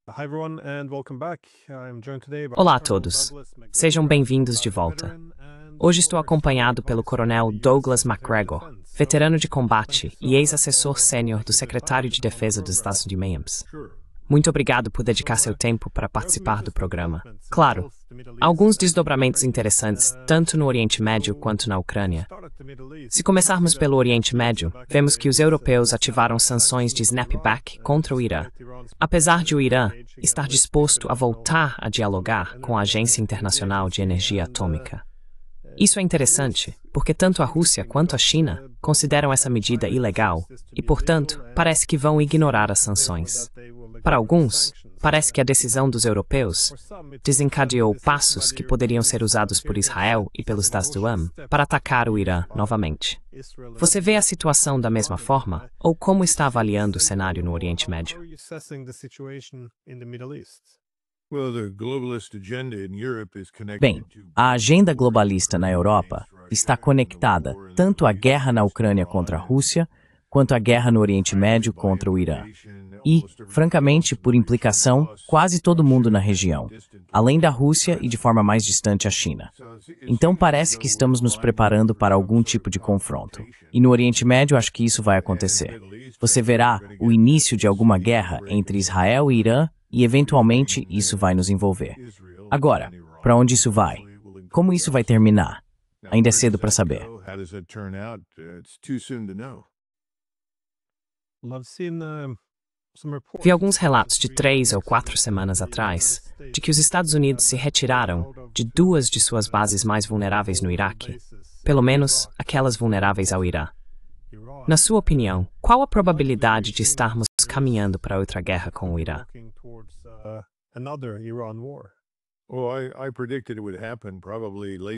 Hi everyone and welcome back. I'm joined today by Olá a Colonel todos. Douglas MacGregor, Sejam bem-vindos de a volta. veteran and Hoje estou former acompanhado Executive pelo Vice Coronel President to the US Douglas Secretary of MacGregor, Defense. So, veterano de thank you combate so e much ex-assessor for sênior do making the Secretário time de to come on the Defesa dos program. Estados Unidos. Sure. Muito obrigado por dedicar So, seu tempo para there have been participar do interesting programa. developments in Claro, both the Middle East alguns and desdobramentos Ukraine. interessantes tanto no Oriente Médio So, quanto na Ucrânia. start at the Middle East. Se começarmos See pelo that Oriente the Médio, snapback vemos que os europeus ativaram sanctions sanções de on Iran, snapback contra o Irã, despite Iran's apesar de o Irã engaging in estar with disposto a International voltar a dialogar com a Agência Internacional de Energia Atômica. Isso é interessante, porque tanto a Rússia quanto a China consideram essa medida ilegal e, portanto, parece que vão ignorar as sanções. Para alguns, parece que a decisão dos europeus desencadeou passos que poderiam ser usados por Israel e pelos Tasduam para atacar o Irã novamente. Você vê a situação da mesma forma? Ou como está avaliando o cenário no Oriente Médio? Bem, a agenda globalista na Europa está conectada tanto à guerra na Ucrânia contra a Rússia, quanto à guerra no Oriente Médio contra o Irã. E, francamente, por implicação, quase todo mundo na região, além da Rússia e de forma mais distante a China. Então parece que estamos nos preparando para algum tipo de confronto. E no Oriente Médio acho que isso vai acontecer. Você verá o início de alguma guerra entre Israel e Irã e, eventualmente, isso vai nos envolver. Agora, para onde isso vai? Como isso vai terminar? Ainda é cedo para saber. Vi alguns relatos de 3 ou 4 semanas atrás de que os Estados Unidos se retiraram de 2 de suas bases mais vulneráveis no Iraque, pelo menos aquelas vulneráveis ao Irã. Na sua opinião, qual a probabilidade de estarmos caminhando para outra guerra com o Irã?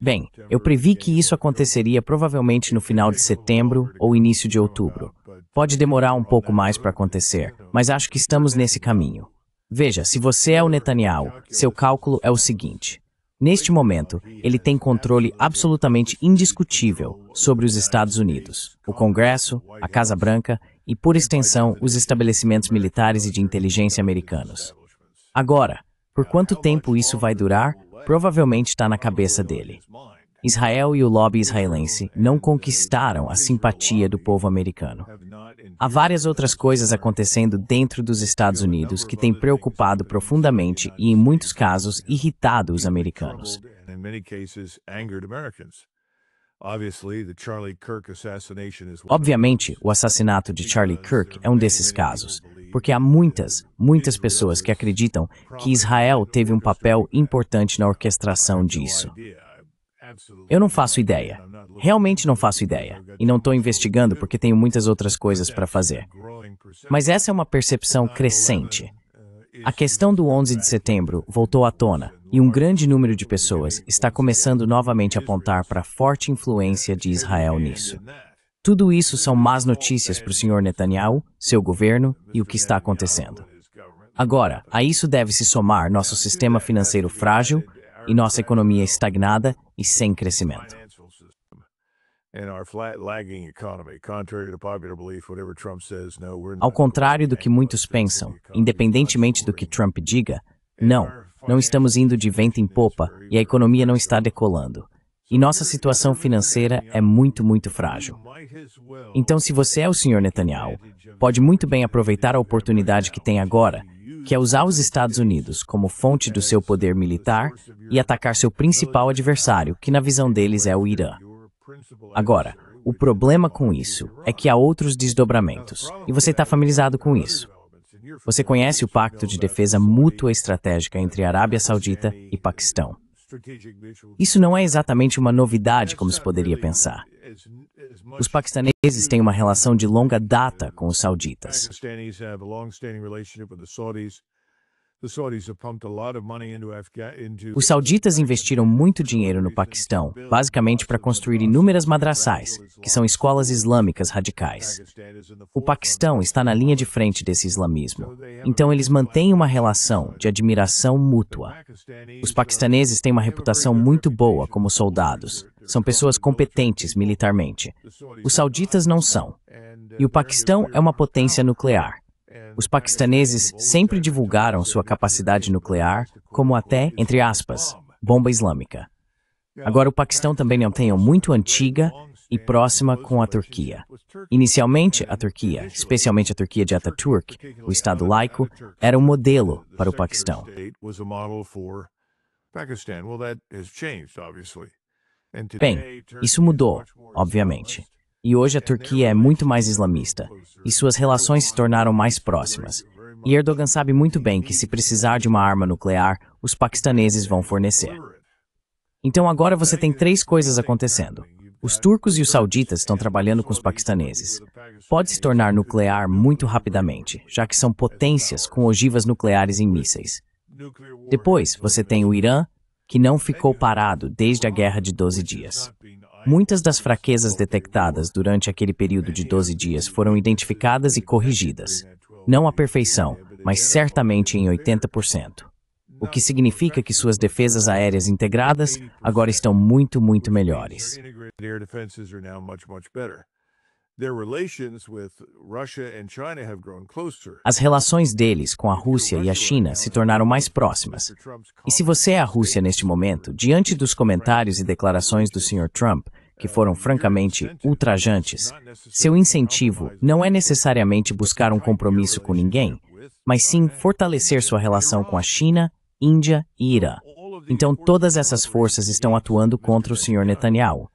Bem, eu previ que isso aconteceria provavelmente no final de setembro ou início de outubro. Pode demorar um pouco mais para acontecer, mas acho que estamos nesse caminho. Veja, se você é o Netanyahu, seu cálculo é o seguinte. Neste momento, ele tem controle absolutamente indiscutível sobre os Estados Unidos, o Congresso, a Casa Branca e, por extensão, os estabelecimentos militares e de inteligência americanos. Agora, por quanto tempo isso vai durar, provavelmente está na cabeça dele. Israel e o lobby israelense não conquistaram a simpatia do povo americano. Há várias outras coisas acontecendo dentro dos Estados Unidos que têm preocupado profundamente e, em muitos casos, irritado os americanos. Obviamente, o assassinato de Charlie Kirk é um desses casos, porque há muitas pessoas que acreditam que Israel teve um papel importante na orquestração disso. Eu não faço ideia. Realmente não faço ideia. E não estou investigando porque tenho muitas outras coisas para fazer. Mas essa é uma percepção crescente. A questão do 11 de setembro voltou à tona e um grande número de pessoas está começando novamente a apontar para a forte influência de Israel nisso. Tudo isso são más notícias para o Sr. Netanyahu, seu governo e o que está acontecendo. Agora, a isso deve se somar nosso sistema financeiro frágil e nossa economia estagnada e sem crescimento. Ao contrário do que muitos pensam, independentemente do que Trump diga, não estamos indo de vento em popa e a economia não está decolando. E nossa situação financeira é muito frágil. Então, se você é o Sr. Netanyahu, pode muito bem aproveitar a oportunidade que tem agora, que é usar os Estados Unidos como fonte do seu poder militar e atacar seu principal adversário, que na visão deles é o Irã. Agora, o problema com isso é que há outros desdobramentos, e você está familiarizado com isso. Você conhece o Pacto de Defesa Mútua Estratégica entre a Arábia Saudita e Paquistão. Isso não é exatamente uma novidade como se poderia pensar. Os paquistaneses têm uma relação de longa data com os sauditas. Os sauditas investiram muito dinheiro no Paquistão, basicamente para construir inúmeras madrasás, que são escolas islâmicas radicais. O Paquistão está na linha de frente desse islamismo, então eles mantêm uma relação de admiração mútua. Os paquistaneses têm uma reputação muito boa como soldados, são pessoas competentes militarmente. Os sauditas não são. E o Paquistão é uma potência nuclear. Os paquistaneses sempre divulgaram sua capacidade nuclear como até, entre aspas, bomba islâmica. Agora, o Paquistão também é muito antiga e próxima com a Turquia. Inicialmente, a Turquia, especialmente a Turquia de Ataturk, o Estado laico, era um modelo para o Paquistão. Bem, isso mudou, obviamente. E hoje a Turquia é muito mais islamista, e suas relações se tornaram mais próximas. E Erdogan sabe muito bem que se precisar de uma arma nuclear, os paquistaneses vão fornecer. Então agora você tem três coisas acontecendo. Os turcos e os sauditas estão trabalhando com os paquistaneses. Pode se tornar nuclear muito rapidamente, já que são potências com ogivas nucleares em mísseis. Depois, você tem o Irã, que não ficou parado desde a Guerra de 12 Dias. Muitas das fraquezas detectadas durante aquele período de 12 dias foram identificadas e corrigidas. Não à perfeição, mas certamente em 80%. O que significa que suas defesas aéreas integradas agora estão muito melhores. As relações deles com a Rússia e a China se tornaram mais próximas. E se você é a Rússia neste momento, diante dos comentários e declarações do Sr. Trump, que foram francamente ultrajantes, seu incentivo não é necessariamente buscar um compromisso com ninguém, mas sim fortalecer sua relação com a China, Índia e Irã. Então todas essas forças estão atuando contra o Sr. Netanyahu.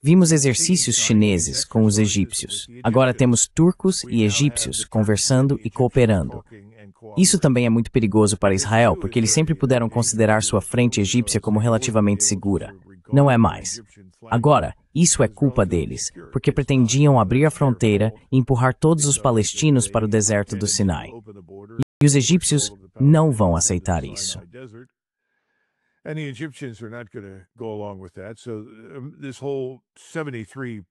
Vimos exercícios chineses com os egípcios. Agora temos turcos e egípcios conversando e cooperando. Isso também é muito perigoso para Israel, porque eles sempre puderam considerar sua frente egípcia como relativamente segura. Não é mais. Agora, isso é culpa deles, porque pretendiam abrir a fronteira e empurrar todos os palestinos para o deserto do Sinai. E os egípcios não vão aceitar isso.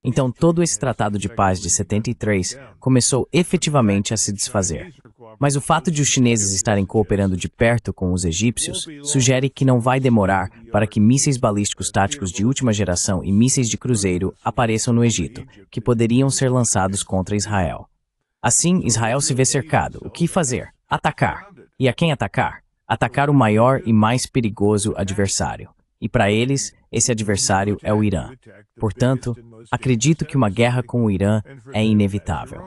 Então todo esse tratado de paz de 73 começou efetivamente a se desfazer. Mas o fato de os chineses estarem cooperando de perto com os egípcios sugere que não vai demorar para que mísseis balísticos táticos de última geração e mísseis de cruzeiro apareçam no Egito, que poderiam ser lançados contra Israel. Assim, Israel se vê cercado. O que fazer? Atacar. E a quem atacar? Atacar o maior e mais perigoso adversário. E para eles, esse adversário é o Irã. Portanto, acredito que uma guerra com o Irã é inevitável.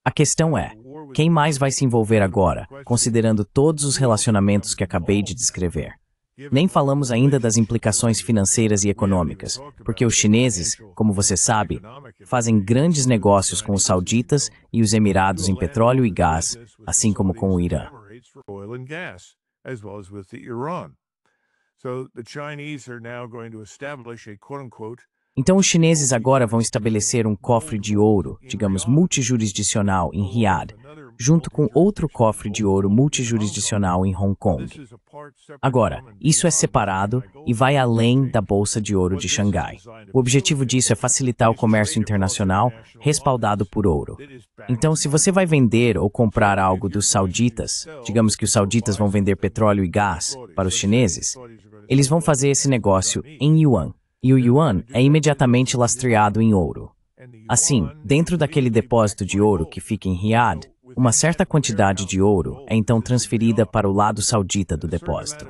A questão é, quem mais vai se envolver agora, considerando todos os relacionamentos que acabei de descrever? Nem falamos ainda das implicações financeiras e econômicas, porque os chineses, como você sabe, fazem grandes negócios com os sauditas e os Emirados em petróleo e gás, assim como com o Irã. As well as with the Iran. So the Chinese are now going to establish a quote-unquote. Então os chineses agora vão estabelecer um cofre de ouro, digamos, multijurisdicional em Riad, junto com outro cofre de ouro multijurisdicional em Hong Kong. Agora, isso é separado e vai além da Bolsa de Ouro de Xangai. O objetivo disso é facilitar o comércio internacional respaldado por ouro. Então, se você vai vender ou comprar algo dos sauditas, digamos que os sauditas vão vender petróleo e gás para os chineses, eles vão fazer esse negócio em yuan. E o yuan é imediatamente lastreado em ouro. Assim, dentro daquele depósito de ouro que fica em Riad, uma certa quantidade de ouro é então transferida para o lado saudita do depósito.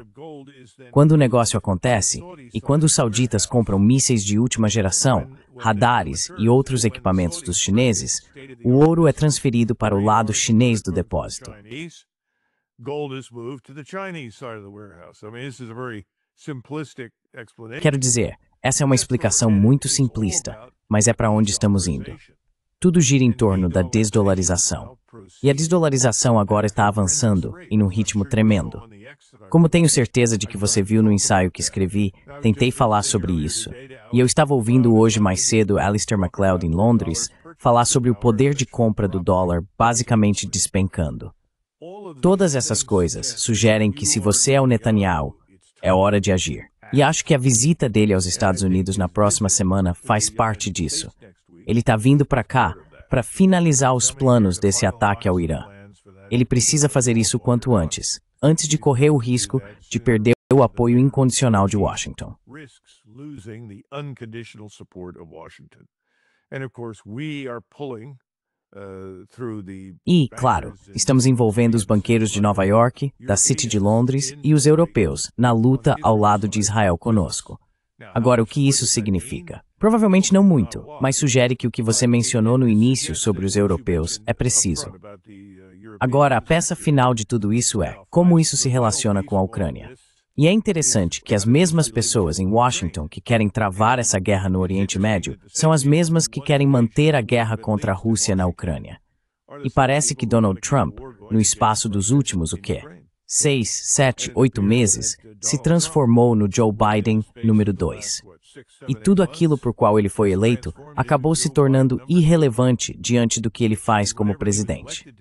Quando o negócio acontece, e quando os sauditas compram mísseis de última geração, radares e outros equipamentos dos chineses, o ouro é transferido para o lado chinês do depósito. Quero dizer, essa é uma explicação muito simplista, mas é para onde estamos indo. Tudo gira em torno da desdolarização. E a desdolarização agora está avançando e num ritmo tremendo. Como tenho certeza de que você viu no ensaio que escrevi, tentei falar sobre isso. E eu estava ouvindo hoje mais cedo Alistair MacLeod em Londres falar sobre o poder de compra do dólar basicamente despencando. Todas essas coisas sugerem que se você é o Netanyahu, é hora de agir. E acho que a visita dele aos Estados Unidos na próxima semana faz parte disso. Ele está vindo para cá para finalizar os planos desse ataque ao Irã. Ele precisa fazer isso o quanto antes de correr o risco de perder o apoio incondicional de Washington. E, claro, estamos envolvendo os banqueiros de Nova York, da City de Londres e os europeus na luta ao lado de Israel conosco. Agora, o que isso significa? Provavelmente não muito, mas sugere que o que você mencionou no início sobre os europeus é preciso. Agora, a peça final de tudo isso é como isso se relaciona com a Ucrânia. E é interessante que as mesmas pessoas em Washington que querem travar essa guerra no Oriente Médio são as mesmas que querem manter a guerra contra a Rússia na Ucrânia. E parece que Donald Trump, no espaço dos últimos, 6, 7, 8 meses, se transformou no Joe Biden número 2. E tudo aquilo por qual ele foi eleito acabou se tornando irrelevante diante do que ele faz como presidente.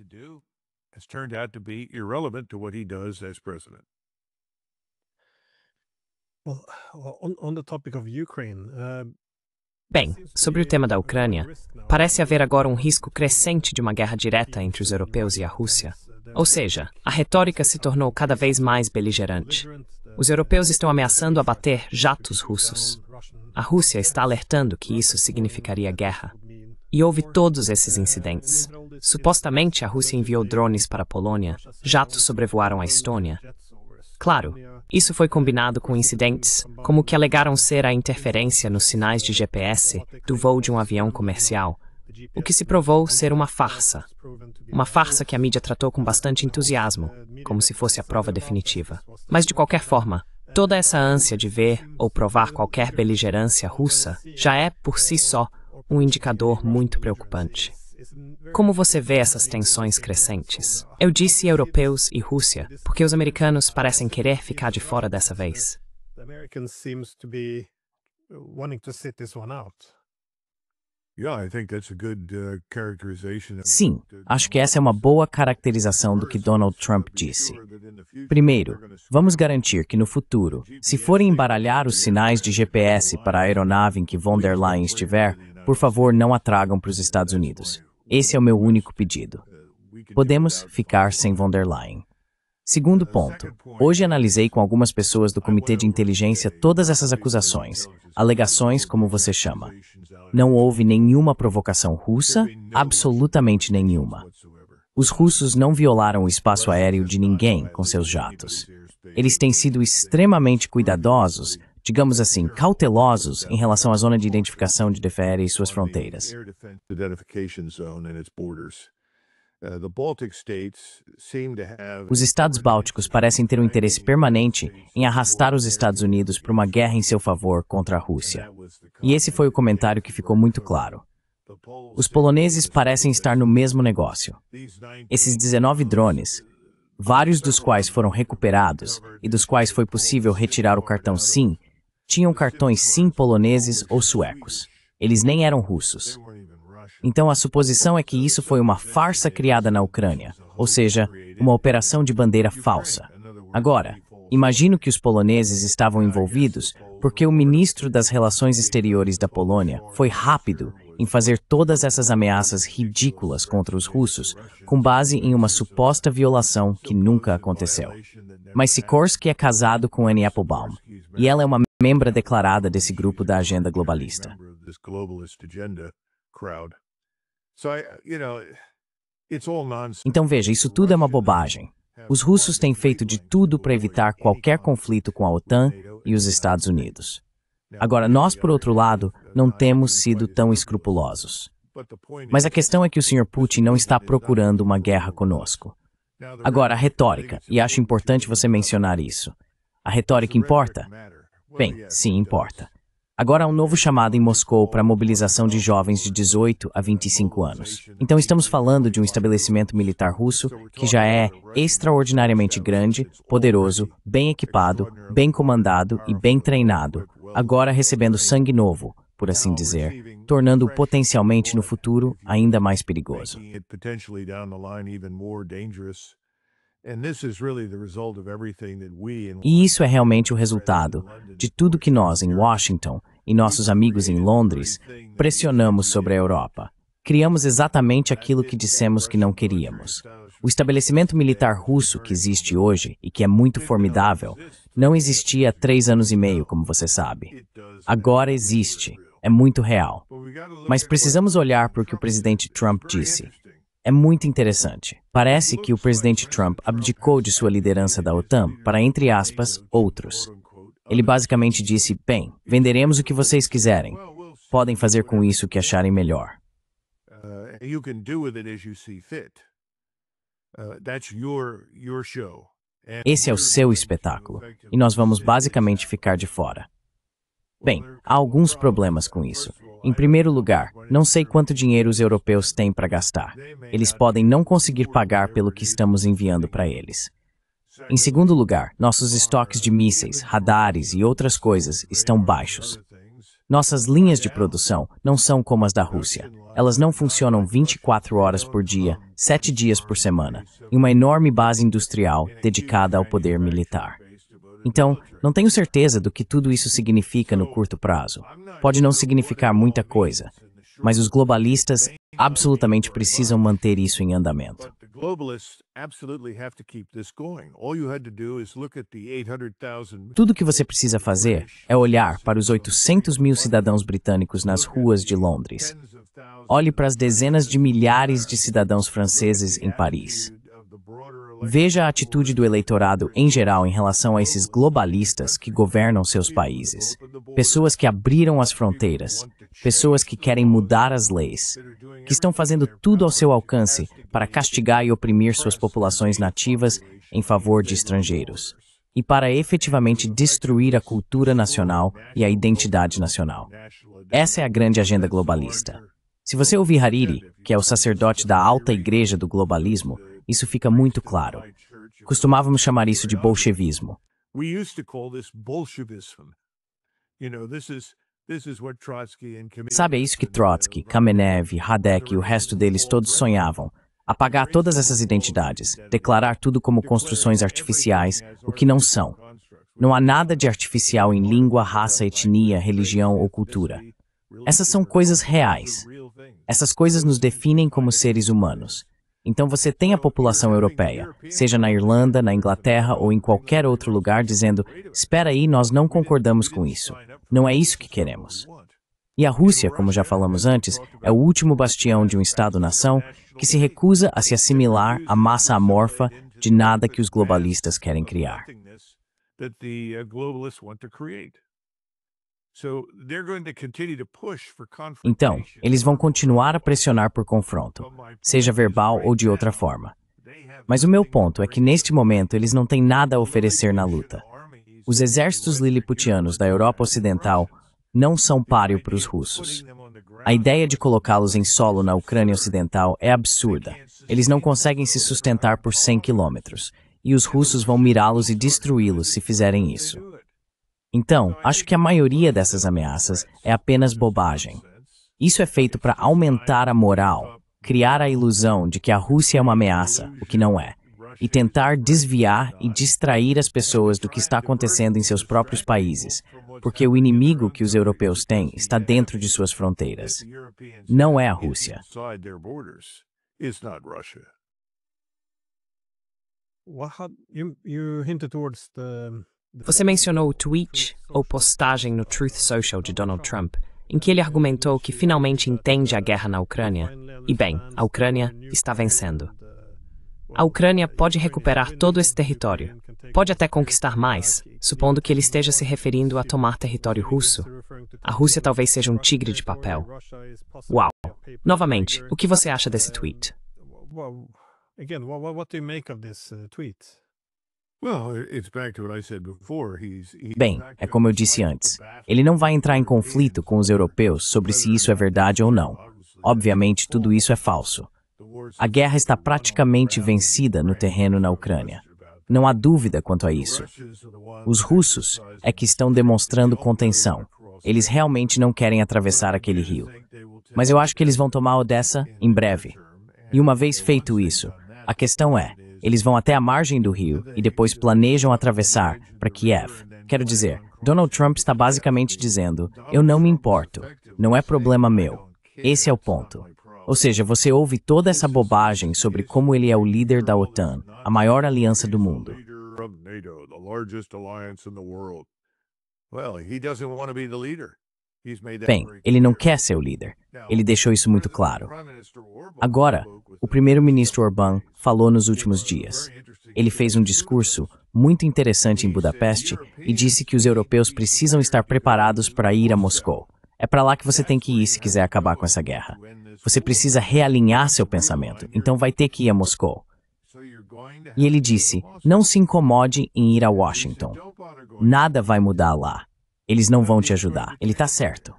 Bem, sobre o tema da Ucrânia, parece haver agora um risco crescente de uma guerra direta entre os europeus e a Rússia. Ou seja, a retórica se tornou cada vez mais beligerante. Os europeus estão ameaçando abater jatos russos. A Rússia está alertando que isso significaria guerra. E houve todos esses incidentes. Supostamente, a Rússia enviou drones para a Polônia, jatos sobrevoaram a Estônia. Claro, isso foi combinado com incidentes, como o que alegaram ser a interferência nos sinais de GPS do voo de um avião comercial, o que se provou ser uma farsa. Uma farsa que a mídia tratou com bastante entusiasmo, como se fosse a prova definitiva. Mas, de qualquer forma, toda essa ânsia de ver ou provar qualquer beligerância russa já é, por si só, um indicador muito preocupante. Como você vê essas tensões crescentes? Eu disse europeus e Rússia, porque os americanos parecem querer ficar de fora dessa vez. Sim, acho que essa é uma boa caracterização do que Donald Trump disse. Primeiro, vamos garantir que no futuro, se forem embaralhar os sinais de GPS para a aeronave em que von der Leyen estiver, por favor não a tragam para os Estados Unidos. Esse é o meu único pedido. Podemos ficar sem von der Leyen. Segundo ponto, hoje analisei com algumas pessoas do Comitê de Inteligência todas essas acusações, alegações como você chama. Não houve nenhuma provocação russa, absolutamente nenhuma. Os russos não violaram o espaço aéreo de ninguém com seus jatos. Eles têm sido extremamente cuidadosos, digamos assim, cautelosos em relação à zona de identificação de DFR e suas fronteiras. Os estados bálticos parecem ter um interesse permanente em arrastar os Estados Unidos para uma guerra em seu favor contra a Rússia. E esse foi o comentário que ficou muito claro. Os poloneses parecem estar no mesmo negócio. Esses 19 drones, vários dos quais foram recuperados e dos quais foi possível retirar o cartão SIM, tinham cartões SIM poloneses ou suecos. Eles nem eram russos. Então a suposição é que isso foi uma farsa criada na Ucrânia, ou seja, uma operação de bandeira falsa. Agora, imagino que os poloneses estavam envolvidos porque o ministro das Relações Exteriores da Polônia foi rápido em fazer todas essas ameaças ridículas contra os russos com base em uma suposta violação que nunca aconteceu. Mas Sikorsky é casado com Annie Applebaum, e ela é uma membra declarada desse grupo da agenda globalista. Então veja, isso tudo é uma bobagem. Os russos têm feito de tudo para evitar qualquer conflito com a OTAN e os Estados Unidos. Agora, nós, por outro lado, não temos sido tão escrupulosos. Mas a questão é que o Sr. Putin não está procurando uma guerra conosco. Agora, a retórica, e acho importante você mencionar isso. A retórica importa? Bem, sim, importa. Agora há um novo chamado em Moscou para a mobilização de jovens de 18 a 25 anos. Então estamos falando de um estabelecimento militar russo que já é extraordinariamente grande, poderoso, bem equipado, bem comandado e bem treinado, agora recebendo sangue novo, por assim dizer, tornando-o potencialmente no futuro ainda mais perigoso. E isso é realmente o resultado de tudo que nós, em Washington, e nossos amigos em Londres, pressionamos sobre a Europa. Criamos exatamente aquilo que dissemos que não queríamos. O estabelecimento militar russo que existe hoje, e que é muito formidável, não existia há 3 anos e meio, como você sabe. Agora existe. É muito real. Mas precisamos olhar para o que o presidente Trump disse. É muito interessante. Parece que o presidente Trump abdicou de sua liderança da OTAN para, entre aspas, outros. Ele basicamente disse, bem, venderemos o que vocês quiserem. Podem fazer com isso o que acharem melhor. You can do with it as you see fit. That's your show. Esse é o seu espetáculo, e nós vamos basicamente ficar de fora. Bem, há alguns problemas com isso. Em primeiro lugar, não sei quanto dinheiro os europeus têm para gastar. Eles podem não conseguir pagar pelo que estamos enviando para eles. Em segundo lugar, nossos estoques de mísseis, radares e outras coisas estão baixos. Nossas linhas de produção não são como as da Rússia. Elas não funcionam 24 horas por dia, 7 dias por semana, em uma enorme base industrial dedicada ao poder militar. Então, não tenho certeza do que tudo isso significa no curto prazo. Pode não significar muita coisa, mas os globalistas absolutamente precisam manter isso em andamento. Tudo o que você precisa fazer é olhar para os 800 mil cidadãos britânicos nas ruas de Londres. Olhe para as dezenas de milhares de cidadãos franceses em Paris. Veja a atitude do eleitorado em geral em relação a esses globalistas que governam seus países. Pessoas que abriram as fronteiras, pessoas que querem mudar as leis, que estão fazendo tudo ao seu alcance para castigar e oprimir suas populações nativas em favor de estrangeiros, e para efetivamente destruir a cultura nacional e a identidade nacional. Essa é a grande agenda globalista. Se você ouvir Hariri, que é o sacerdote da alta igreja do globalismo, isso fica muito claro. Costumávamos chamar isso de bolchevismo. Sabe, é isso que Trotsky, Kamenev, Radek e o resto deles todos sonhavam. Apagar todas essas identidades, declarar tudo como construções artificiais, o que não são. Não há nada de artificial em língua, raça, etnia, religião ou cultura. Essas são coisas reais. Essas coisas nos definem como seres humanos. Então você tem a população europeia, seja na Irlanda, na Inglaterra ou em qualquer outro lugar, dizendo, espera aí, nós não concordamos com isso. Não é isso que queremos. E a Rússia, como já falamos antes, é o último bastião de um Estado-nação que se recusa a se assimilar à massa amorfa de nada que os globalistas querem criar. Então, eles vão continuar a pressionar por confronto, seja verbal ou de outra forma. Mas o meu ponto é que neste momento eles não têm nada a oferecer na luta. Os exércitos liliputianos da Europa Ocidental não são páreo para os russos. A ideia de colocá-los em solo na Ucrânia Ocidental é absurda. Eles não conseguem se sustentar por 100 quilômetros, e os russos vão mirá-los e destruí-los se fizerem isso. Então, acho que a maioria dessas ameaças é apenas bobagem. Isso é feito para aumentar a moral, criar a ilusão de que a Rússia é uma ameaça, o que não é, e tentar desviar e distrair as pessoas do que está acontecendo em seus próprios países, porque o inimigo que os europeus têm está dentro de suas fronteiras. Não é a Rússia. Você mencionou o tweet ou postagem no Truth Social de Donald Trump, em que ele argumentou que finalmente entende a guerra na Ucrânia. E bem, a Ucrânia está vencendo. A Ucrânia pode recuperar todo esse território. Pode até conquistar mais, supondo que ele esteja se referindo a tomar território russo. A Rússia talvez seja um tigre de papel. Uau! Novamente, o que você acha desse tweet? Bem, é como eu disse antes. Ele não vai entrar em conflito com os europeus sobre se isso é verdade ou não. Obviamente, tudo isso é falso. A guerra está praticamente vencida no terreno na Ucrânia. Não há dúvida quanto a isso. Os russos é que estão demonstrando contenção. Eles realmente não querem atravessar aquele rio. Mas eu acho que eles vão tomar Odessa em breve. E uma vez feito isso, a questão é, eles vão até a margem do rio e depois planejam atravessar para Kiev. Quero dizer, Donald Trump está basicamente dizendo, eu não me importo, não é problema meu. Esse é o ponto. Ou seja, você ouve toda essa bobagem sobre como ele é o líder da OTAN, a maior aliança do mundo. Bem, ele não quer ser o líder. Ele deixou isso muito claro. Agora, o primeiro-ministro Orbán falou nos últimos dias. Ele fez um discurso muito interessante em Budapeste e disse que os europeus precisam estar preparados para ir a Moscou. É para lá que você tem que ir se quiser acabar com essa guerra. Você precisa realinhar seu pensamento, então vai ter que ir a Moscou. E ele disse, não se incomode em ir a Washington. Nada vai mudar lá. Eles não vão te ajudar. Ele está certo.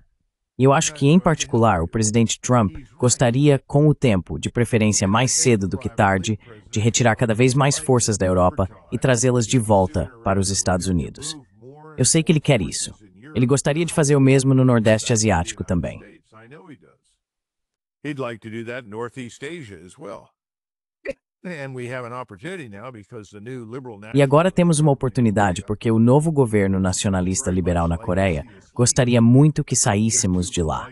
E eu acho que, em particular, o presidente Trump gostaria, com o tempo, de preferência mais cedo do que tarde, de retirar cada vez mais forças da Europa e trazê-las de volta para os Estados Unidos. Eu sei que ele quer isso. Ele gostaria de fazer o mesmo no Nordeste Asiático também. He'd like to do that in Northeast Asia as well. E agora temos uma oportunidade porque o novo governo nacionalista liberal na Coreia gostaria muito que saíssemos de lá.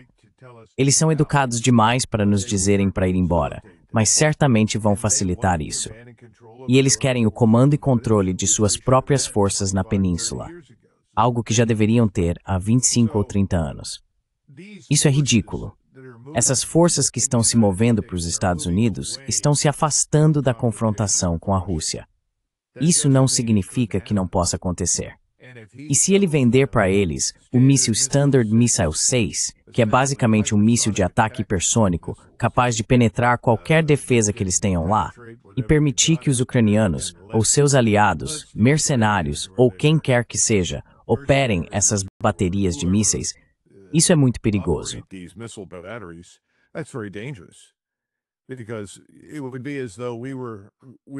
Eles são educados demais para nos dizerem para ir embora, mas certamente vão facilitar isso. E eles querem o comando e controle de suas próprias forças na península, algo que já deveriam ter há 25 ou 30 anos. Isso é ridículo. Essas forças que estão se movendo para os Estados Unidos estão se afastando da confrontação com a Rússia. Isso não significa que não possa acontecer. E se ele vender para eles o míssil Standard Missile 6, que é basicamente um míssil de ataque hipersônico capaz de penetrar qualquer defesa que eles tenham lá, e permitir que os ucranianos, ou seus aliados, mercenários ou quem quer que seja, operem essas baterias de mísseis, isso é muito perigoso.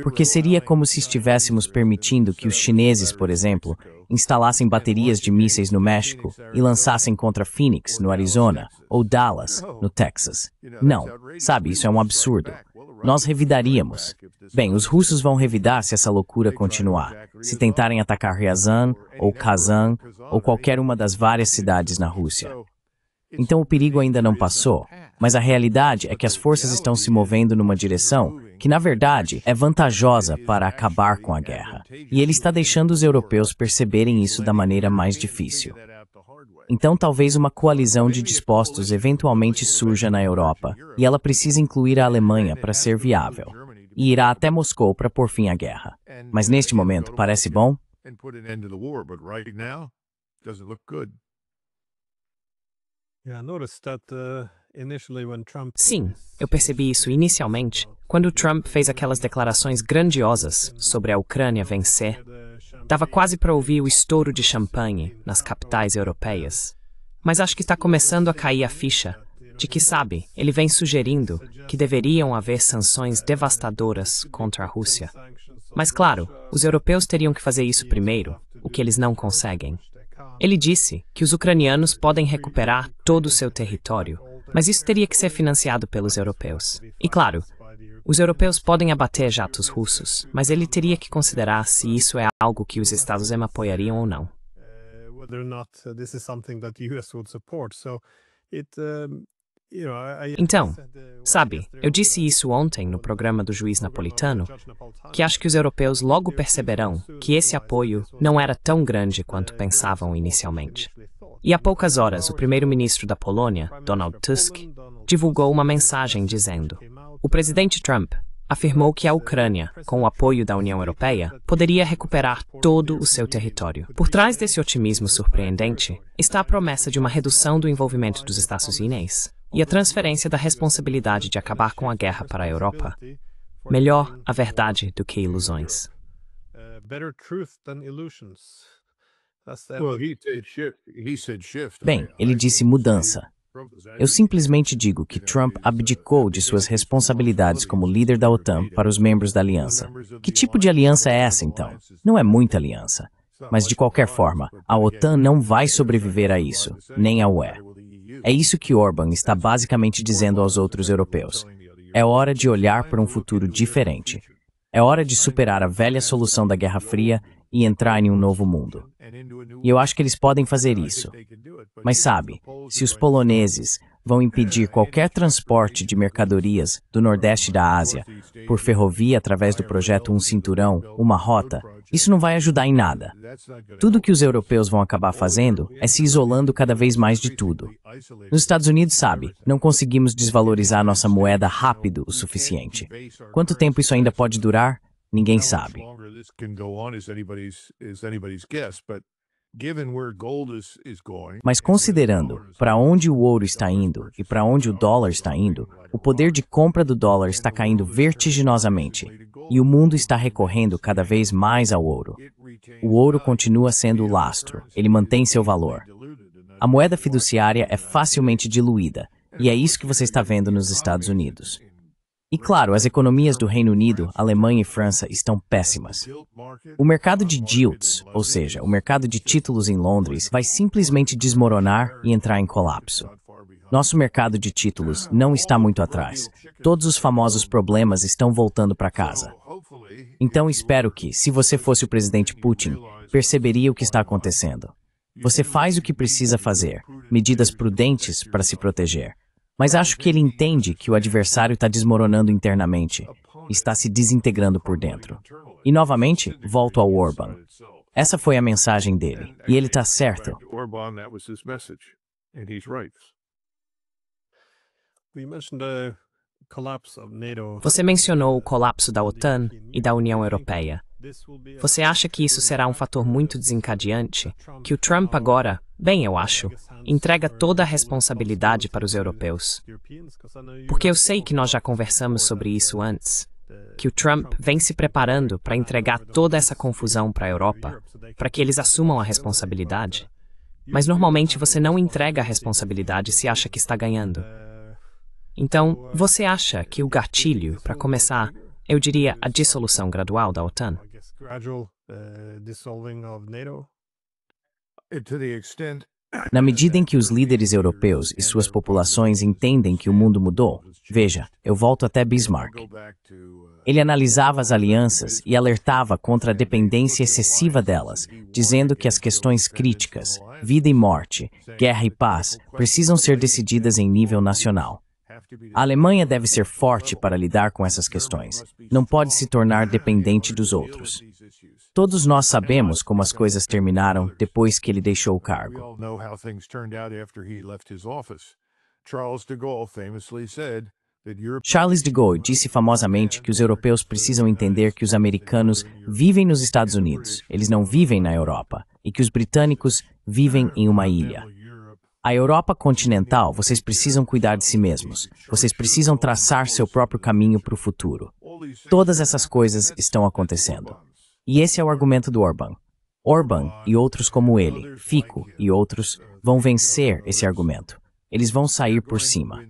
Porque seria como se estivéssemos permitindo que os chineses, por exemplo, instalassem baterias de mísseis no México e lançassem contra Phoenix, no Arizona, ou Dallas, no Texas. Não, sabe, isso é um absurdo. Nós revidaríamos. Bem, os russos vão revidar se essa loucura continuar, se tentarem atacar Ryazan, ou Kazan, ou qualquer uma das várias cidades na Rússia. Então o perigo ainda não passou, mas a realidade é que as forças estão se movendo numa direção que, na verdade, é vantajosa para acabar com a guerra. E ele está deixando os europeus perceberem isso da maneira mais difícil. Então talvez uma coalizão de dispostos eventualmente surja na Europa, e ela precisa incluir a Alemanha para ser viável. E irá até Moscou para pôr fim à guerra. Mas neste momento parece bom? Sim, eu percebi isso inicialmente, quando Trump fez aquelas declarações grandiosas sobre a Ucrânia vencer. Dava quase para ouvir o estouro de champanhe nas capitais europeias. Mas acho que está começando a cair a ficha de que, sabe, ele vem sugerindo que deveriam haver sanções devastadoras contra a Rússia. Mas claro, os europeus teriam que fazer isso primeiro, o que eles não conseguem. Ele disse que os ucranianos podem recuperar todo o seu território, mas isso teria que ser financiado pelos europeus. E claro, os europeus podem abater jatos russos, mas ele teria que considerar se isso é algo que os Estados Unidos apoiariam ou não. Então, sabe, eu disse isso ontem no programa do Juiz Napolitano, que acho que os europeus logo perceberão que esse apoio não era tão grande quanto pensavam inicialmente. E há poucas horas, o primeiro-ministro da Polônia, Donald Tusk, divulgou uma mensagem dizendo: o presidente Trump afirmou que a Ucrânia, com o apoio da União Europeia, poderia recuperar todo o seu território. Por trás desse otimismo surpreendente está a promessa de uma redução do envolvimento dos Estados Unidos e a transferência da responsabilidade de acabar com a guerra para a Europa. Melhor a verdade do que ilusões. Bem, ele disse mudança. Eu simplesmente digo que Trump abdicou de suas responsabilidades como líder da OTAN para os membros da aliança. Que tipo de aliança é essa, então? Não é muita aliança. Mas, de qualquer forma, a OTAN não vai sobreviver a isso, nem a UE. É isso que Orbán está basicamente dizendo aos outros europeus. É hora de olhar para um futuro diferente. É hora de superar a velha solução da Guerra Fria e entrar em um novo mundo. E eu acho que eles podem fazer isso. Mas sabe, se os poloneses, vão impedir qualquer transporte de mercadorias do Nordeste da Ásia por ferrovia através do projeto Um Cinturão, uma rota, isso não vai ajudar em nada. Tudo que os europeus vão acabar fazendo é se isolando cada vez mais de tudo. Nos Estados Unidos, sabe, não conseguimos desvalorizar nossa moeda rápido o suficiente. Quanto tempo isso ainda pode durar? Ninguém sabe. Mas considerando para onde o ouro está indo e para onde o dólar está indo, o poder de compra do dólar está caindo vertiginosamente e o mundo está recorrendo cada vez mais ao ouro. O ouro continua sendo o lastro, ele mantém seu valor. A moeda fiduciária é facilmente diluída e é isso que você está vendo nos Estados Unidos. E claro, as economias do Reino Unido, Alemanha e França estão péssimas. O mercado de gilts, ou seja, o mercado de títulos em Londres, vai simplesmente desmoronar e entrar em colapso. Nosso mercado de títulos não está muito atrás. Todos os famosos problemas estão voltando para casa. Então espero que, se você fosse o presidente Putin, perceberia o que está acontecendo. Você faz o que precisa fazer, medidas prudentes para se proteger. Mas acho que ele entende que o adversário está desmoronando internamente, está se desintegrando por dentro. E novamente, volto ao Orbán. Essa foi a mensagem dele, e ele está certo. Você mencionou o colapso da OTAN e da União Europeia. Você acha que isso será um fator muito desencadeante? Que o Trump agora, bem, eu acho, entrega toda a responsabilidade para os europeus? Porque eu sei que nós já conversamos sobre isso antes. Que o Trump vem se preparando para entregar toda essa confusão para a Europa, para que eles assumam a responsabilidade. Mas normalmente você não entrega a responsabilidade se acha que está ganhando. Então, você acha que o gatilho, para começar, eu diria a dissolução gradual da OTAN? Na medida em que os líderes europeus e suas populações entendem que o mundo mudou, veja, eu volto até Bismarck. Ele analisava as alianças e alertava contra a dependência excessiva delas, dizendo que as questões críticas, vida e morte, guerra e paz, precisam ser decididas em nível nacional. A Alemanha deve ser forte para lidar com essas questões. Não pode se tornar dependente dos outros. Todos nós sabemos como as coisas terminaram depois que ele deixou o cargo. Charles de Gaulle disse famosamente que os europeus precisam entender que os americanos vivem nos Estados Unidos, eles não vivem na Europa, e que os britânicos vivem em uma ilha. A Europa continental, vocês precisam cuidar de si mesmos. Vocês precisam traçar seu próprio caminho para o futuro. Todas essas coisas estão acontecendo. E esse é o argumento do Orbán. Orbán e outros como ele, Fico e outros, vão vencer esse argumento. Eles vão sair por cima.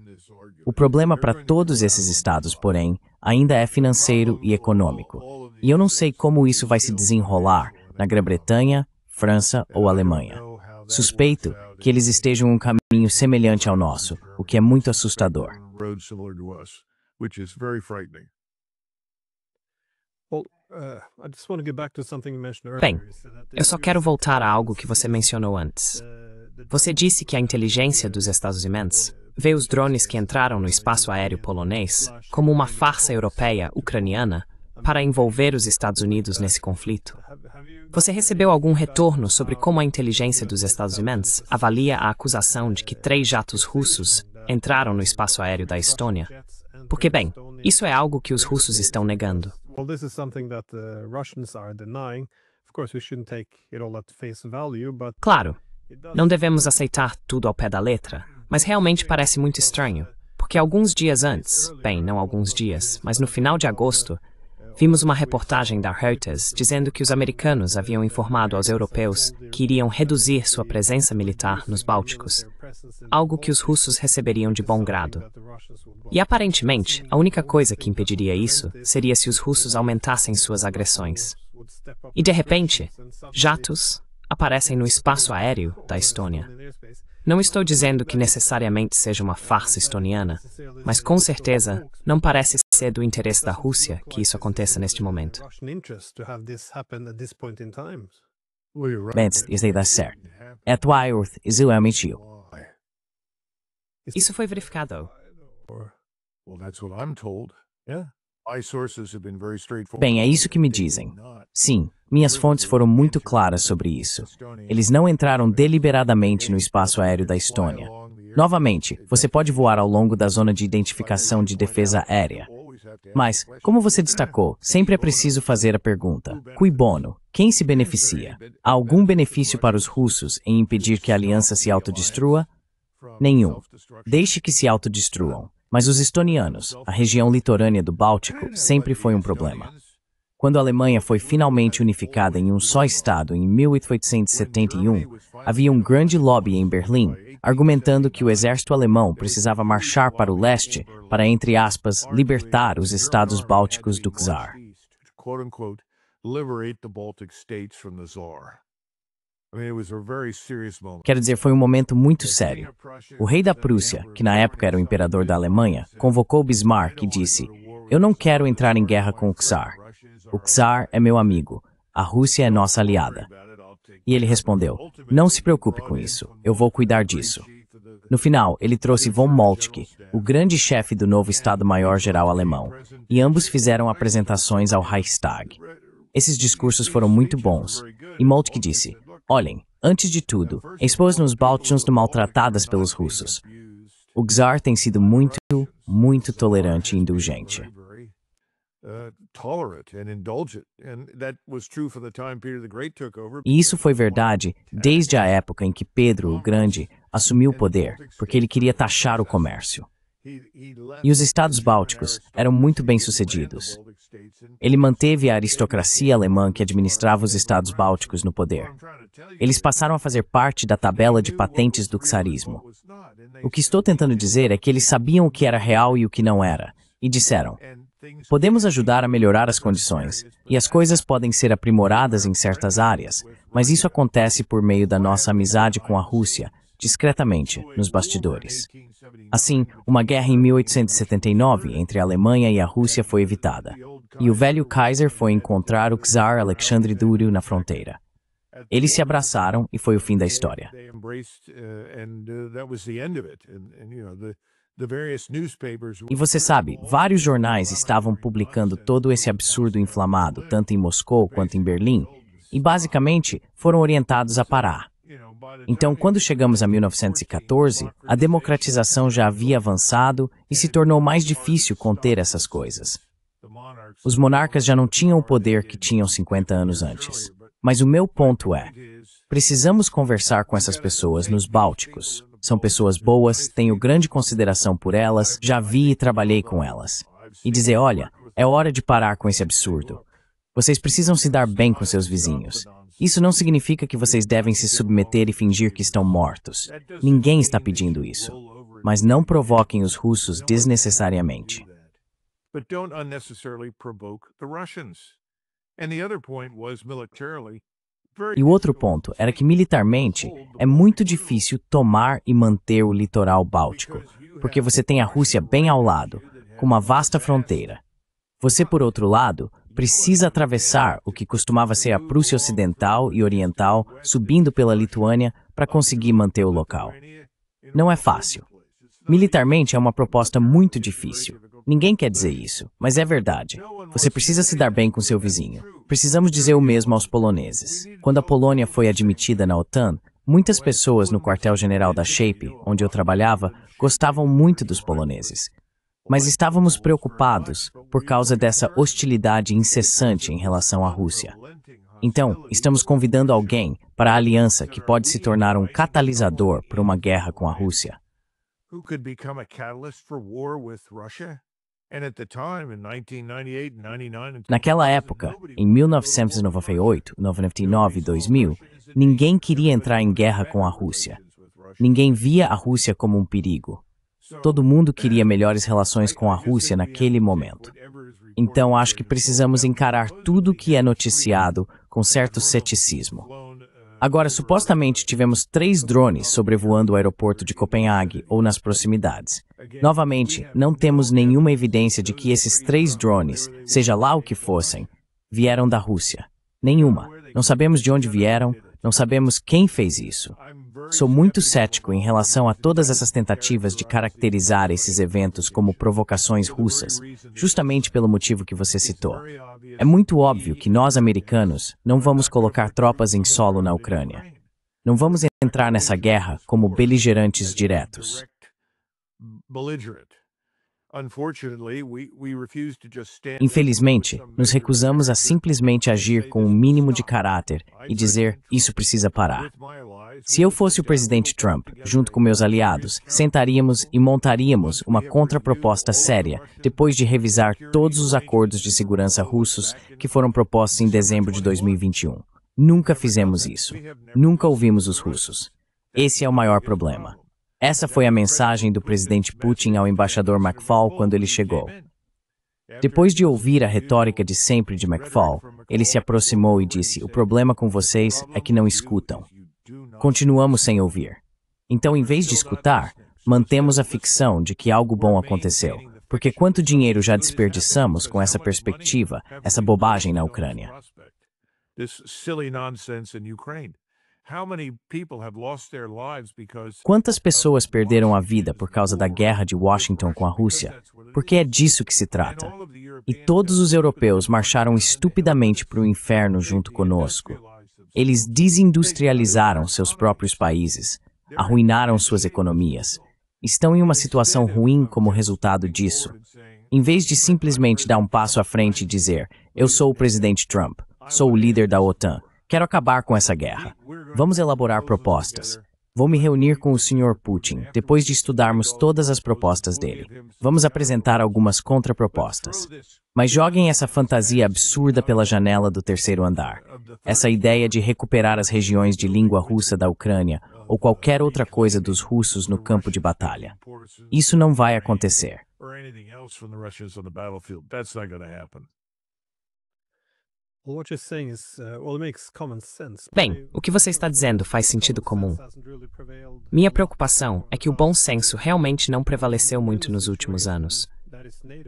O problema para todos esses estados, porém, ainda é financeiro e econômico. E eu não sei como isso vai se desenrolar na Grã-Bretanha, França ou Alemanha. Suspeito que eles estejam em um caminho semelhante ao nosso, o que é muito assustador. Bem, eu só quero voltar a algo que você mencionou antes. Você disse que a inteligência dos Estados Unidos vê os drones que entraram no espaço aéreo polonês como uma farsa europeia ucraniana para envolver os Estados Unidos nesse conflito. Você recebeu algum retorno sobre como a inteligência dos Estados Unidos avalia a acusação de que 3 jatos russos entraram no espaço aéreo da Estônia? Porque, bem, isso é algo que os russos estão negando. Claro, não devemos aceitar tudo ao pé da letra, mas realmente parece muito estranho, porque alguns dias antes, bem, não alguns dias, mas no final de agosto, vimos uma reportagem da Reuters dizendo que os americanos haviam informado aos europeus que iriam reduzir sua presença militar nos Bálticos, algo que os russos receberiam de bom grado. E aparentemente, a única coisa que impediria isso seria se os russos aumentassem suas agressões. E de repente, jatos aparecem no espaço aéreo da Estônia. Não estou dizendo que necessariamente seja uma farsa estoniana, mas com certeza não parece ser do interesse da Rússia que isso aconteça neste momento. Vence, isso aí dá certo. É tua Earth, isso é mentiu. Isso foi verificado. Well, that's what I'm told. Yeah. My sources have been very straightforward. Bem, é isso que me dizem. Sim, minhas fontes foram muito claras sobre isso. Eles não entraram deliberadamente no espaço aéreo da Estônia. Novamente, você pode voar ao longo da zona de identificação de defesa aérea. Mas, como você destacou, sempre é preciso fazer a pergunta: cui bono? Quem se beneficia? Há algum benefício para os russos em impedir que a aliança se autodestrua? Nenhum. Deixe que se autodestruam. Mas os estonianos, a região litorânea do Báltico, sempre foi um problema. Quando a Alemanha foi finalmente unificada em um só estado em 1871, havia um grande lobby em Berlim, argumentando que o exército alemão precisava marchar para o leste para, entre aspas, libertar os estados bálticos do czar. Quero dizer, foi um momento muito sério. O rei da Prússia, que na época era o imperador da Alemanha, convocou Bismarck e disse: "Eu não quero entrar em guerra com o czar. O czar é meu amigo. A Rússia é nossa aliada." E ele respondeu: "Não se preocupe com isso. Eu vou cuidar disso." No final, ele trouxe von Moltke, o grande chefe do novo Estado-Maior-Geral alemão, e ambos fizeram apresentações ao Reichstag. Esses discursos foram muito bons. E Moltke disse: "Olhem, antes de tudo, expôs-nos Bálticos maltratadas pelos russos. O czar tem sido muito tolerante e indulgente." E isso foi verdade desde a época em que Pedro o Grande assumiu o poder, porque ele queria taxar o comércio. E os estados bálticos eram muito bem-sucedidos. Ele manteve a aristocracia alemã que administrava os estados bálticos no poder. Eles passaram a fazer parte da tabela de patentes do czarismo. O que estou tentando dizer é que eles sabiam o que era real e o que não era, e disseram: "Podemos ajudar a melhorar as condições, e as coisas podem ser aprimoradas em certas áreas, mas isso acontece por meio da nossa amizade com a Rússia, discretamente, nos bastidores." Assim, uma guerra em 1879 entre a Alemanha e a Rússia foi evitada, e o velho Kaiser foi encontrar o czar Alexandre Duro na fronteira. Eles se abraçaram e foi o fim da história. E você sabe, vários jornais estavam publicando todo esse absurdo inflamado, tanto em Moscou quanto em Berlim, e basicamente foram orientados a parar. Então, quando chegamos a 1914, a democratização já havia avançado e se tornou mais difícil conter essas coisas. Os monarcas já não tinham o poder que tinham 50 anos antes. Mas o meu ponto é: precisamos conversar com essas pessoas nos Bálticos. São pessoas boas, tenho grande consideração por elas, já vi e trabalhei com elas. E dizer: olha, é hora de parar com esse absurdo. Vocês precisam se dar bem com seus vizinhos. Isso não significa que vocês devem se submeter e fingir que estão mortos. Ninguém está pedindo isso. Mas não provoquem os russos desnecessariamente. E o outro ponto era que, militarmente, é muito difícil tomar e manter o litoral báltico, porque você tem a Rússia bem ao lado, com uma vasta fronteira. Você, por outro lado, precisa atravessar o que costumava ser a Prússia Ocidental e Oriental, subindo pela Lituânia, para conseguir manter o local. Não é fácil. Militarmente é uma proposta muito difícil. Ninguém quer dizer isso, mas é verdade. Você precisa se dar bem com seu vizinho. Precisamos dizer o mesmo aos poloneses. Quando a Polônia foi admitida na OTAN, muitas pessoas no quartel-general da SHAPE, onde eu trabalhava, gostavam muito dos poloneses. Mas estávamos preocupados por causa dessa hostilidade incessante em relação à Rússia. Então, estamos convidando alguém para a aliança que pode se tornar um catalisador para uma guerra com a Rússia. Naquela época, em 1998, 99 e 2000, ninguém queria entrar em guerra com a Rússia. Ninguém via a Rússia como um perigo. Todo mundo queria melhores relações com a Rússia naquele momento. Então, acho que precisamos encarar tudo o que é noticiado com certo ceticismo. Agora, supostamente tivemos 3 drones sobrevoando o aeroporto de Copenhague ou nas proximidades. Novamente, não temos nenhuma evidência de que esses 3 drones, seja lá o que fossem, vieram da Rússia. Nenhuma. Não sabemos de onde vieram, não sabemos quem fez isso. Sou muito cético em relação a todas essas tentativas de caracterizar esses eventos como provocações russas, justamente pelo motivo que você citou. É muito óbvio que nós, americanos, não vamos colocar tropas em solo na Ucrânia. Não vamos entrar nessa guerra como beligerantes diretos. Infelizmente, nos recusamos a simplesmente agir com o mínimo de caráter e dizer, isso precisa parar. Se eu fosse o presidente Trump, junto com meus aliados, sentaríamos e montaríamos uma contraproposta séria depois de revisar todos os acordos de segurança russos que foram propostos em dezembro de 2021. Nunca fizemos isso. Nunca ouvimos os russos. Esse é o maior problema. Essa foi a mensagem do presidente Putin ao embaixador McFaul quando ele chegou. Depois de ouvir a retórica de sempre de McFaul, ele se aproximou e disse, o problema com vocês é que não escutam. Continuamos sem ouvir. Então, em vez de escutar, mantemos a ficção de que algo bom aconteceu, porque quanto dinheiro já desperdiçamos com essa perspectiva, essa bobagem na Ucrânia. Quantas pessoas perderam a vida por causa da guerra de Washington com a Rússia? Porque é disso que se trata. E todos os europeus marcharam estupidamente para o inferno junto conosco. Eles desindustrializaram seus próprios países, arruinaram suas economias. Estão em uma situação ruim como resultado disso. Em vez de simplesmente dar um passo à frente e dizer, eu sou o presidente Trump, sou o líder da OTAN, quero acabar com essa guerra. Vamos elaborar propostas. Vou me reunir com o Sr. Putin, depois de estudarmos todas as propostas dele. Vamos apresentar algumas contrapropostas. Mas joguem essa fantasia absurda pela janela do terceiro andar. Essa ideia de recuperar as regiões de língua russa da Ucrânia ou qualquer outra coisa dos russos no campo de batalha. Isso não vai acontecer. Bem, o que você está dizendo faz sentido comum. Minha preocupação é que o bom senso realmente não prevaleceu muito nos últimos anos.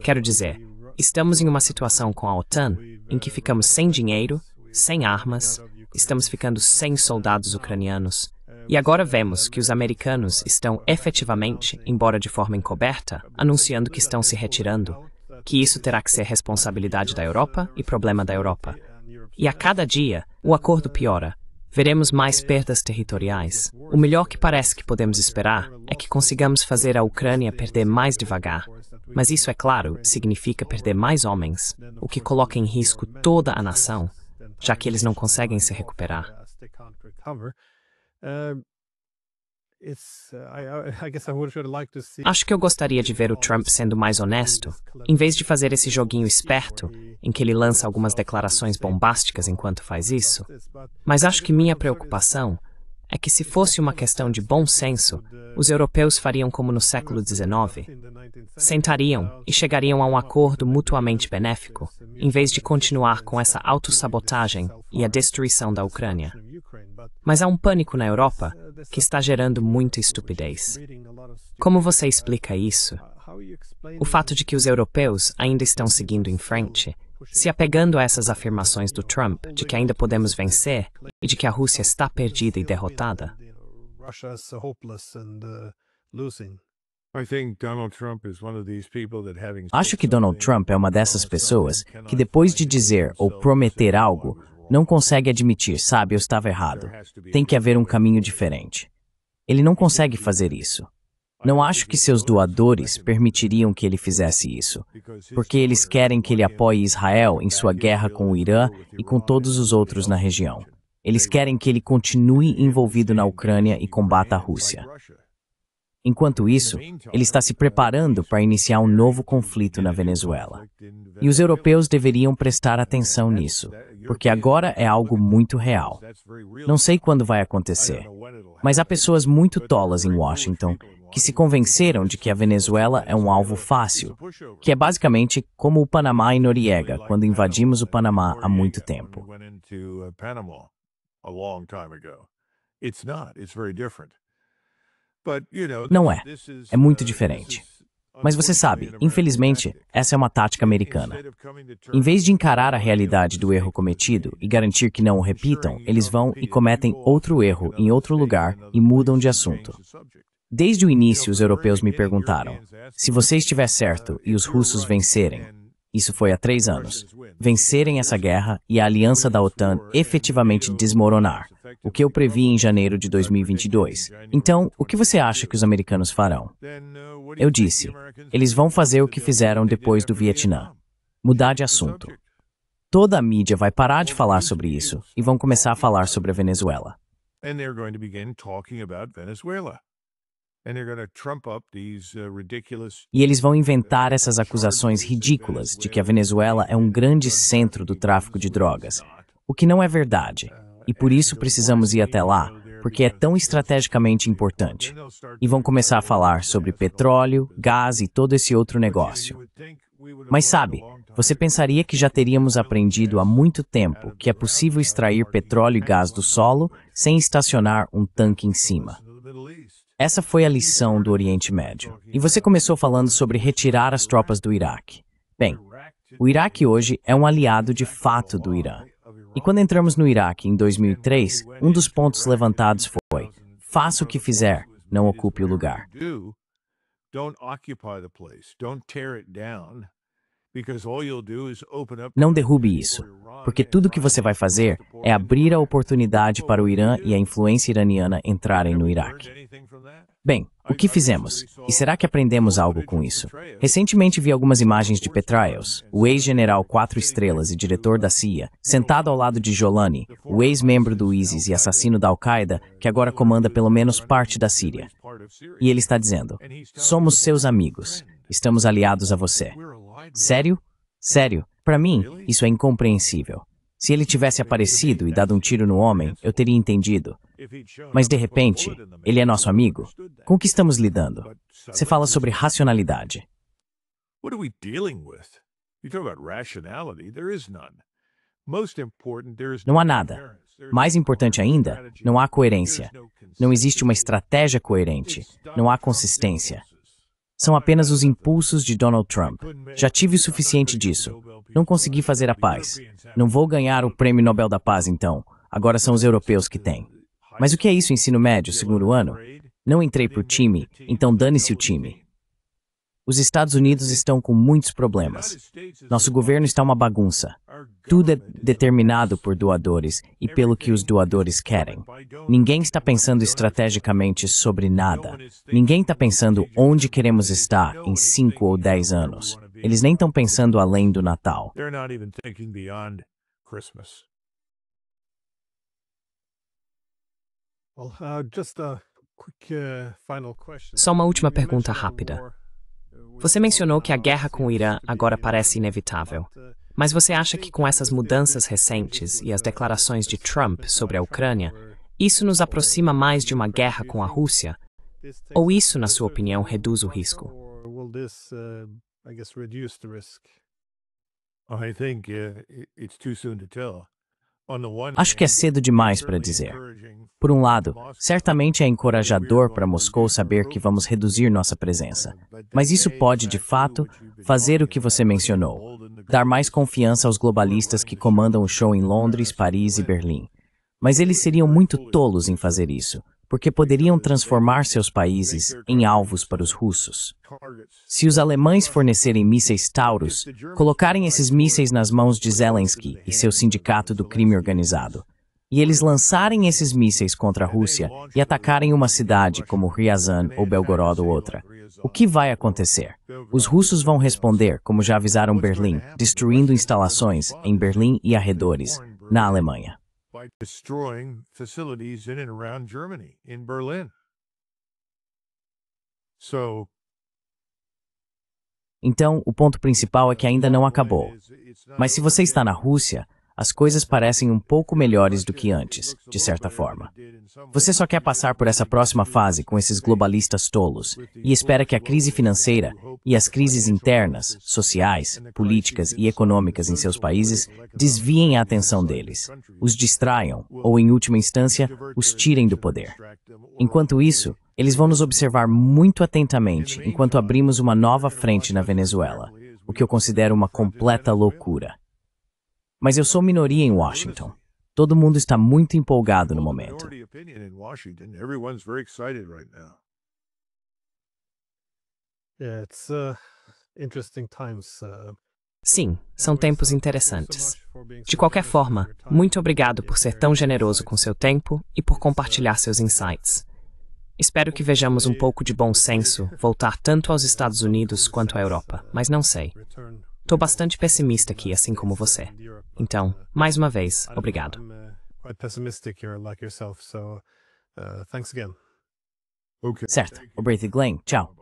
Quero dizer, estamos em uma situação com a OTAN em que ficamos sem dinheiro, sem armas, estamos ficando sem soldados ucranianos, e agora vemos que os americanos estão efetivamente, embora de forma encoberta, anunciando que estão se retirando, que isso terá que ser responsabilidade da Europa e problema da Europa. E a cada dia, o acordo piora. Veremos mais perdas territoriais. O melhor que parece que podemos esperar é que consigamos fazer a Ucrânia perder mais devagar. Mas isso, é claro, significa perder mais homens, o que coloca em risco toda a nação, já que eles não conseguem se recuperar. Acho que eu gostaria de ver o Trump sendo mais honesto, em vez de fazer esse joguinho esperto, em que ele lança algumas declarações bombásticas enquanto faz isso. Mas acho que minha preocupação é que, se fosse uma questão de bom senso, os europeus fariam como no século XIX. Sentariam e chegariam a um acordo mutuamente benéfico, em vez de continuar com essa autossabotagem e a destruição da Ucrânia. Mas há um pânico na Europa que está gerando muita estupidez. Como você explica isso? O fato de que os europeus ainda estão seguindo em frente, se apegando a essas afirmações do Trump de que ainda podemos vencer e de que a Rússia está perdida e derrotada? Acho que Donald Trump é uma dessas pessoas que, depois de dizer ou prometer algo, não consegue admitir, sabe, eu estava errado. Tem que haver um caminho diferente. Ele não consegue fazer isso. Não acho que seus doadores permitiriam que ele fizesse isso, porque eles querem que ele apoie Israel em sua guerra com o Irã e com todos os outros na região. Eles querem que ele continue envolvido na Ucrânia e combata a Rússia. Enquanto isso, ele está se preparando para iniciar um novo conflito na Venezuela. E os europeus deveriam prestar atenção nisso, porque agora é algo muito real. Não sei quando vai acontecer, mas há pessoas muito tolas em Washington que se convenceram de que a Venezuela é um alvo fácil, que é basicamente como o Panamá e Noriega, quando invadimos o Panamá há muito tempo. Não é. É muito diferente. Mas você sabe, infelizmente, essa é uma tática americana. Em vez de encarar a realidade do erro cometido e garantir que não o repitam, eles vão e cometem outro erro em outro lugar e mudam de assunto. Desde o início, os europeus me perguntaram: se você estiver certo e os russos vencerem, isso foi há 3 anos, vencerem essa guerra e a aliança da OTAN efetivamente desmoronar, o que eu previ em janeiro de 2022. Então, o que você acha que os americanos farão? Eu disse, eles vão fazer o que fizeram depois do Vietnã, mudar de assunto. Toda a mídia vai parar de falar sobre isso e vão começar a falar sobre a Venezuela. E eles vão inventar essas acusações ridículas de que a Venezuela é um grande centro do tráfico de drogas, o que não é verdade. E por isso precisamos ir até lá, porque é tão estrategicamente importante. E vão começar a falar sobre petróleo, gás e todo esse outro negócio. Mas sabe, você pensaria que já teríamos aprendido há muito tempo que é possível extrair petróleo e gás do solo sem estacionar um tanque em cima. Essa foi a lição do Oriente Médio. E você começou falando sobre retirar as tropas do Iraque. Bem, o Iraque hoje é um aliado de fato do Irã. E quando entramos no Iraque em 2003, um dos pontos levantados foi: faça o que fizer, não ocupe o lugar. Não derrube isso, porque tudo que você vai fazer é abrir a oportunidade para o Irã e a influência iraniana entrarem no Iraque. Bem, o que fizemos? E será que aprendemos algo com isso? Recentemente vi algumas imagens de Petraeus, o ex-general 4 estrelas e diretor da CIA, sentado ao lado de Jolani, o ex-membro do ISIS e assassino da Al-Qaeda, que agora comanda pelo menos parte da Síria. E ele está dizendo: somos seus amigos, estamos aliados a você. Sério? Sério? Para mim, isso é incompreensível. Se ele tivesse aparecido e dado um tiro no homem, eu teria entendido. Mas, de repente, ele é nosso amigo. Com o que estamos lidando? Você fala sobre racionalidade. Não há nada. Mais importante ainda, não há coerência. Não existe uma estratégia coerente. Não há consistência. São apenas os impulsos de Donald Trump. Já tive o suficiente disso. Não consegui fazer a paz. Não vou ganhar o Prêmio Nobel da Paz, então. Agora são os europeus que têm. Mas o que é isso, ensino médio, segundo ano? Não entrei pro time, então dane-se o time. Os Estados Unidos estão com muitos problemas. Nosso governo está uma bagunça. Tudo é determinado por doadores e pelo que os doadores querem. Ninguém está pensando estrategicamente sobre nada. Ninguém está pensando onde queremos estar em 5 ou 10 anos. Eles nem estão pensando além do Natal. Só uma última pergunta rápida. Você mencionou que a guerra com o Irã agora parece inevitável. Mas você acha que com essas mudanças recentes e as declarações de Trump sobre a Ucrânia, isso nos aproxima mais de uma guerra com a Rússia? Ou isso, na sua opinião, reduz o risco? Acho que é cedo demais para dizer. Por um lado, certamente é encorajador para Moscou saber que vamos reduzir nossa presença. Mas isso pode, de fato, fazer o que você mencionou: dar mais confiança aos globalistas que comandam o show em Londres, Paris e Berlim. Mas eles seriam muito tolos em fazer isso, porque poderiam transformar seus países em alvos para os russos. Se os alemães fornecerem mísseis Taurus, colocarem esses mísseis nas mãos de Zelensky e seu sindicato do crime organizado, e eles lançarem esses mísseis contra a Rússia e atacarem uma cidade como Ryazan ou Belgorod ou outra, o que vai acontecer? Os russos vão responder, como já avisaram Berlim, destruindo instalações em Berlim e arredores, na Alemanha. Então, o ponto principal é que ainda não acabou. Mas se você está na Rússia, as coisas parecem um pouco melhores do que antes, de certa forma. Você só quer passar por essa próxima fase com esses globalistas tolos e espera que a crise financeira e as crises internas, sociais, políticas e econômicas em seus países desviem a atenção deles, os distraiam ou, em última instância, os tirem do poder. Enquanto isso, Eles vão nos observar muito atentamente enquanto abrimos uma nova frente na Venezuela, o que eu considero uma completa loucura. Mas eu sou minoria em Washington. Todo mundo está muito empolgado no momento. Yeah, it's interesting times. Sim, são tempos interessantes. De qualquer forma, muito obrigado por ser tão generoso com seu tempo e por compartilhar seus insights. Espero que vejamos um pouco de bom senso voltar tanto aos Estados Unidos quanto à Europa, mas não sei. Estou bastante pessimista aqui, assim como você. Então, mais uma vez, obrigado. Quite pessimistic here, like yourself. So, thanks again. Certo. Obrigado, Glenn. Tchau.